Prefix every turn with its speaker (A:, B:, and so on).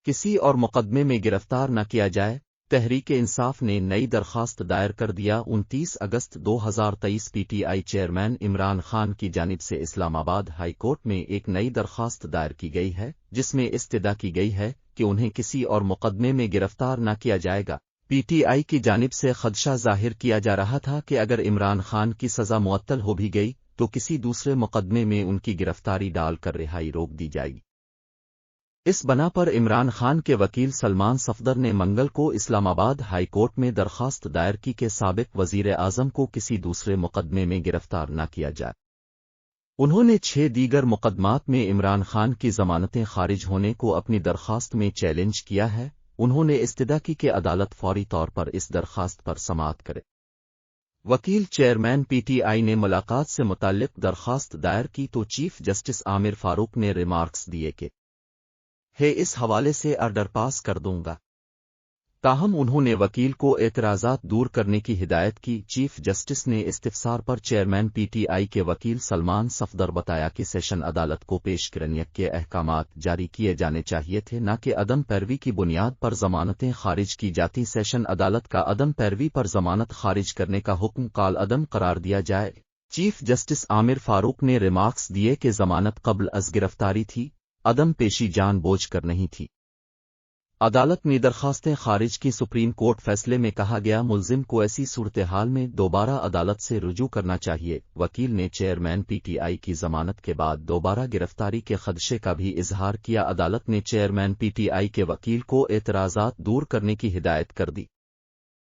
A: کسی اور مقدمے میں گرفتار نہ کیا جائے، تحریک انصاف نے نئی درخواست دائر کر دیا۔ 29 اگست 2023 P T I chairman Imran Khan کی جانب سے اسلام آباد ہائی کورٹ میں ایک نئی درخواست دائر کی گئی ہے، جس میں استدعا کی گئی ہے کہ انہیں کسی اور مقدمے میں گرفتار نہ کیا جائے گا۔ پی ٹی آئی کی جانب سے خدشہ ظاہر کیا جا رہا تھا کہ اگر عمران خان کی سزا معطل ہو بھی گئی تو کسی دوسرے مقدمے میں ان کی گرفتاری ڈال کر رہائی روک دی جائے گی۔ اس بنا پر عمران خان کے وکیل سلمان صفدر نے منگل کو اسلام آباد ہائی کورٹ میں درخواست دائر کی کہ سابق وزیر اعظم کو کسی دوسرے مقدمے میں گرفتار نہ کیا جائے۔ انہوں نے 6 دیگر مقدمات میں عمران خان کی ضمانتیں خارج ہونے کو اپنی درخواست میں چیلنج کیا ہے۔ انہوں نے استدعا کی کہ عدالت فوری طور پر اس درخواست پر سماعت کرے۔ وکیل چیئرمین پی ٹی آئی نے ملاقات سے متعلق درخواست دائر کی تو چیف جسٹس عامر فاروق نے ریمارکس دیے کہ اس حوالے سے آرڈر پاس کر دوں گا۔ تاہم انہوں نے وکیل کو اعتراضات دور کرنے کی ہدایت کی۔ چیف جسٹس نے استفسار پر چیئرمین پی ٹی آئی کے وکیل سلمان صفدر بتایا کہ سیشن عدالت کو پیش کرنے کے احکامات جاری کیے جانے چاہیے تھے، نہ کہ عدم پیروی کی بنیاد پر ضمانتیں خارج کی جاتی۔ سیشن عدالت کا عدم پیروی پر ضمانت خارج کرنے کا حکم کال عدم قرار دیا جائے۔ چیف جسٹس عامر فاروق نے ریمارکس دیے کہ ضمانت قبل از گرفتاری تھی، عدم پیشی جان بوجھ کر نہیں تھی۔ عدالت نے درخواستیں خارج کی۔ سپریم کورٹ فیصلے میں کہا گیا ملزم کو ایسی صورتحال میں دوبارہ عدالت سے رجوع کرنا چاہیے۔ وکیل نے چیئرمین پی ٹی آئی کی ضمانت کے بعد دوبارہ گرفتاری کے خدشے کا بھی اظہار کیا۔ عدالت نے چیئرمین پی ٹی آئی کے وکیل کو اعتراضات دور کرنے کی ہدایت کر دی۔